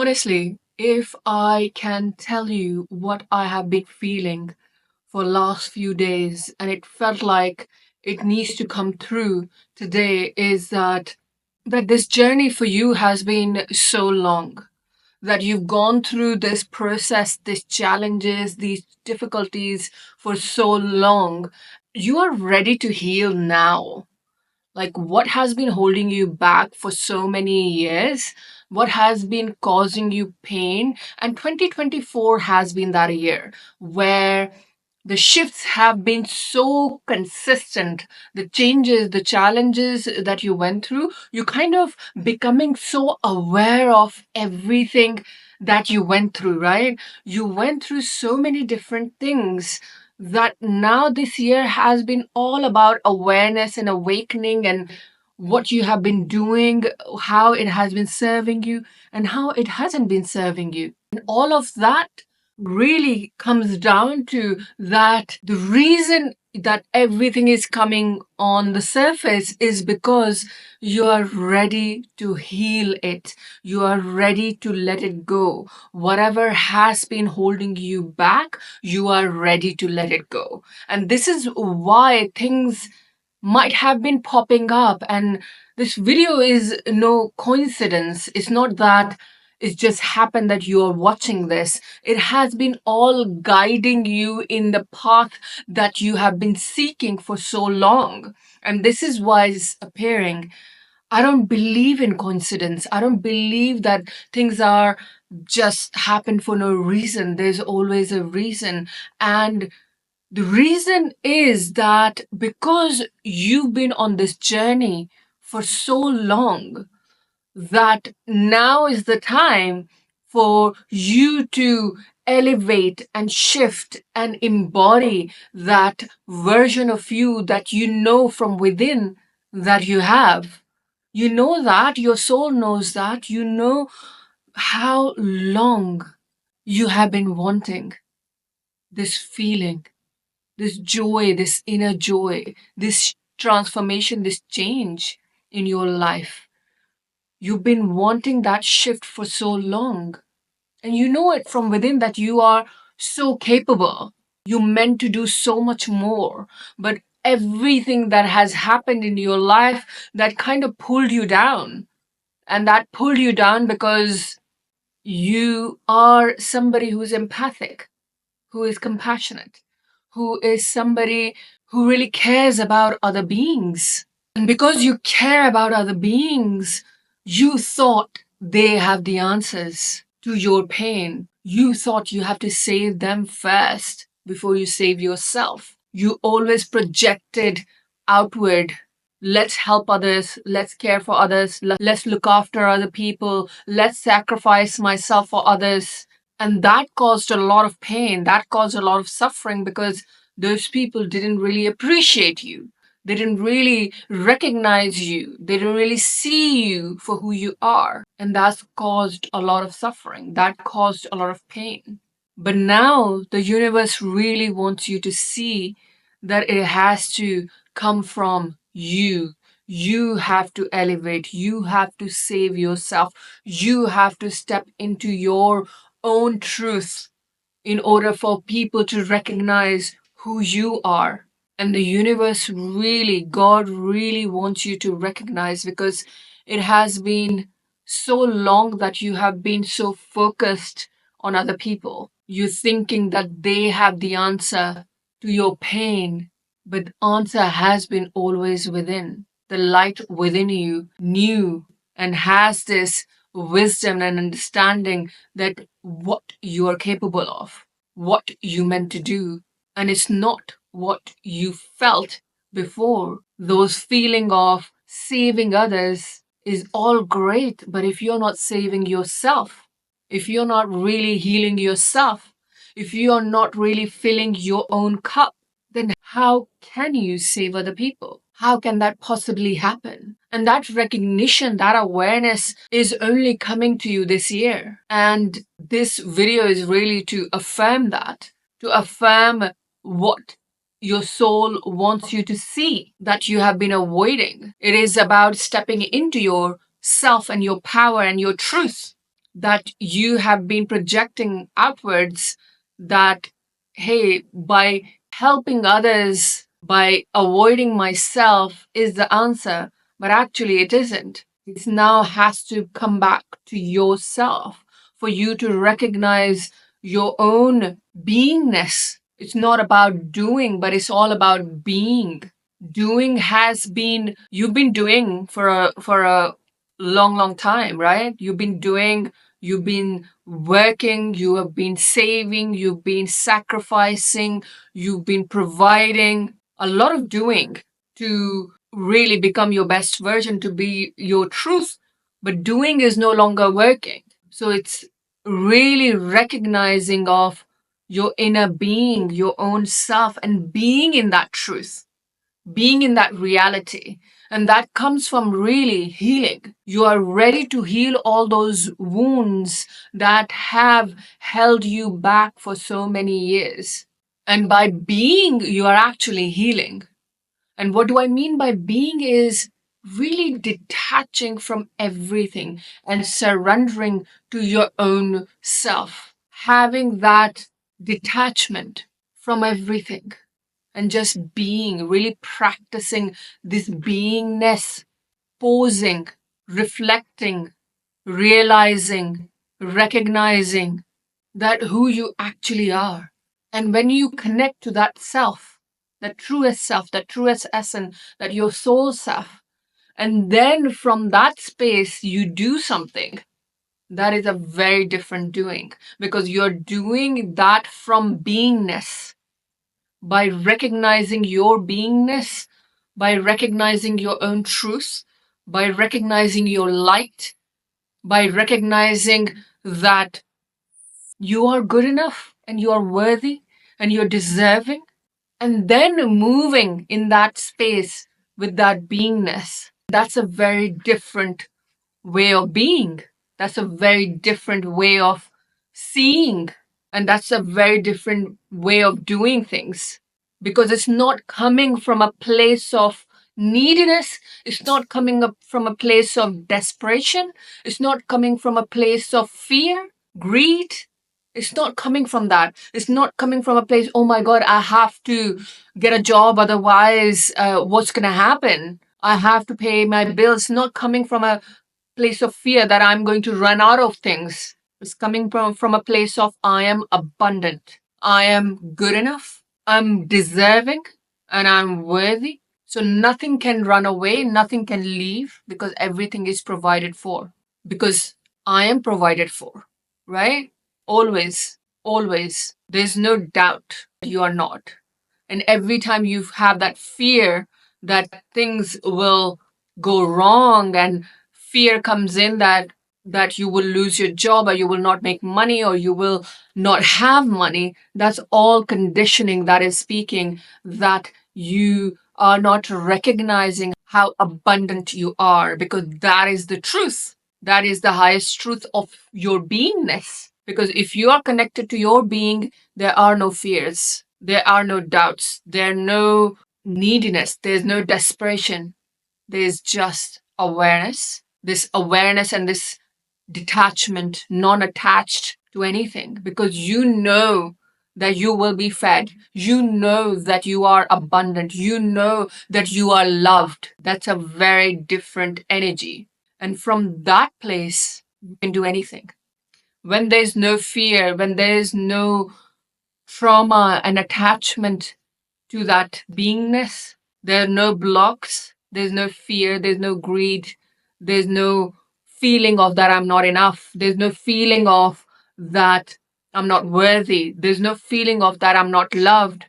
Honestly, if I can tell you what I have been feeling for last few days and it felt like it needs to come through today is that this journey for you has been so long, that you've gone through this process, these challenges, these difficulties for so long. You are ready to heal now. Like, what has been holding you back for so many years? What has been causing you pain? And 2024 has been that year where the shifts have been so consistent. The changes, the challenges that you went through, you kind of becoming so aware of everything that you went through, right? You went through so many different things that now this year has been all about awareness and awakening and what you have been doing, how it has been serving you, and how it hasn't been serving you. And all of that really comes down to that the reason that everything is coming on the surface is because you are ready to heal it. You are ready to let it go. Whatever has been holding you back, you are ready to let it go. And this is why things might have been popping up. And this video is no coincidence. It's not that it just happened that you are watching this. It has been all guiding you in the path that you have been seeking for so long. And this is why it's appearing. I don't believe in coincidence. I don't believe that things are just happen for no reason. There's always a reason. And the reason is that because you've been on this journey for so long, that now is the time for you to elevate and shift and embody that version of you that you know from within that you have. You know that, your soul knows that, you know how long you have been wanting this feeling, this joy, this inner joy, this transformation, this change in your life. You've been wanting that shift for so long. And you know it from within that you are so capable. You meant to do so much more. But everything that has happened in your life that kind of pulled you down. And that pulled you down because you are somebody who's empathic, who is compassionate, who is somebody who really cares about other beings. And because you care about other beings, you thought they have the answers to your pain. You thought you have to save them first before you save yourself. You always projected outward. Let's help others. Let's care for others. Let's look after other people. Let's sacrifice myself for others. And that caused a lot of pain. That caused a lot of suffering because those people didn't really appreciate you. They didn't really recognize you. They didn't really see you for who you are. And that's caused a lot of suffering. That caused a lot of pain. But now the universe really wants you to see that it has to come from you. You have to elevate. You have to save yourself. You have to step into your own truth in order for people to recognize who you are. And the universe really, God really wants you to recognize because it has been so long that you have been so focused on other people. You're thinking that they have the answer to your pain, but the answer has been always within. The light within you knew and has this wisdom and understanding that what you are capable of, what you meant to do, and it's not what you felt before. Those feeling of saving others is all great, but if you're not saving yourself, if you're not really healing yourself, if you're not really filling your own cup, then how can you save other people? How can that possibly happen? And that recognition, that awareness is only coming to you this year. And this video is really to affirm that, to affirm what your soul wants you to see that you have been avoiding. It is about stepping into your self and your power and your truth. that you have been projecting outwards, that, hey, by helping others, by avoiding myself is the answer, but actually it isn't. It now has to come back to yourself for you to recognize your own beingness. It's not about doing, but it's all about being. Doing has been, you've been doing for a long time, right? You've been doing, you've been working, you have been saving, you've been sacrificing, you've been providing, a lot of doing to really become your best version, to be your truth. But doing is no longer working. So it's really recognizing of your inner being, your own self, and being in that truth, being in that reality. And that comes from really healing. You are ready to heal all those wounds that have held you back for so many years. And by being, you are actually healing. And what do I mean by being is really detaching from everything and surrendering to your own self, having that detachment from everything and just being, really practicing this beingness, pausing, reflecting, realizing, recognizing that who you actually are. And when you connect to that self, that truest essence, that your soul self, and then from that space you do something, that is a very different doing, because you're doing that from beingness, by recognizing your beingness, by recognizing your own truth, by recognizing your light, by recognizing that you are good enough and you are worthy and you're deserving, and then moving in that space with that beingness. That's a very different way of being. That's a very different way of seeing. And that's a very different way of doing things, because it's not coming from a place of neediness. It's not coming up from a place of desperation. It's not coming from a place of fear, greed. It's not coming from that. It's not coming from a place, oh my God, I have to get a job, otherwise, what's going to happen? I have to pay my bills. Not coming from a place of fear that I'm going to run out of things. It's coming from a place of I am abundant. I am good enough. I'm deserving and I'm worthy. So nothing can run away, nothing can leave, because everything is provided for. Because I am provided for, right? Always, always. There's no doubt you are not. And every time you have that fear that things will go wrong, and fear comes in that you will lose your job, or you will not make money, or you will not have money, that's all conditioning that is speaking that you are not recognizing how abundant you are, because that is the truth. That is the highest truth of your beingness. Because if you are connected to your being, there are no fears, there are no doubts, there are no neediness, there's no desperation. There's just awareness. This awareness and this detachment, non attached to anything, because you know that you will be fed. You know that you are abundant. You know that you are loved. That's a very different energy. And from that place, you can do anything. When there's no fear, when there's no trauma and attachment to that beingness, there are no blocks, there's no fear, there's no greed, there's no feeling of that I'm not enough, there's no feeling of that I'm not worthy, there's no feeling of that I'm not loved.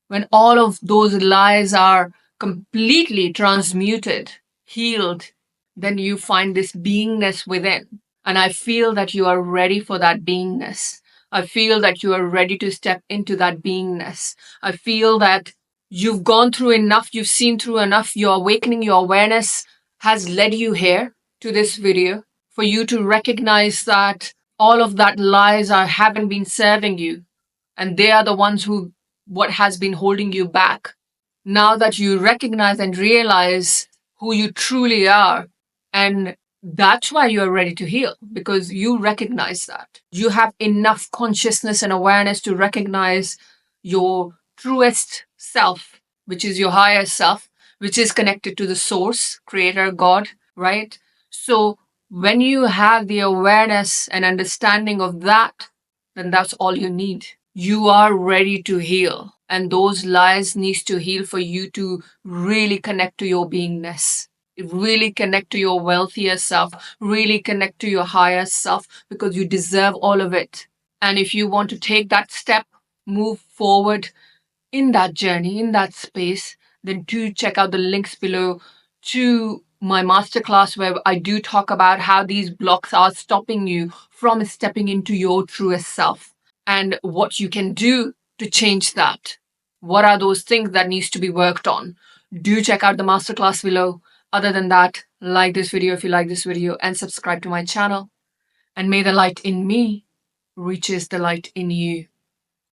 When all of those lies are completely transmuted, healed, then you find this beingness within. And I feel that you are ready for that beingness. I feel that you are ready to step into that beingness. I feel that you've gone through enough, you've seen through enough. Your awakening, your awareness has led you here to this video for you to recognize that all of that lies haven't been serving you, and they are the ones who what has been holding you back. Now that you recognize and realize who you truly are, and That's why you're ready to heal, because you recognize that. You have enough consciousness and awareness to recognize your truest self, which is your higher self, which is connected to the source, creator, God, right? So when you have the awareness and understanding of that, then that's all you need. You are ready to heal. And those lies needs to heal for you to really connect to your beingness, really connect to your wealthier self, really connect to your higher self, because you deserve all of it. And if you want to take that step, move forward in that journey, in that space, then do check out the links below to my masterclass, where I do talk about how these blocks are stopping you from stepping into your truest self and what you can do to change that. What are those things that needs to be worked on? Do check out the masterclass below. Other than that, like this video if you like this video and subscribe to my channel. And may the light in me reaches the light in you.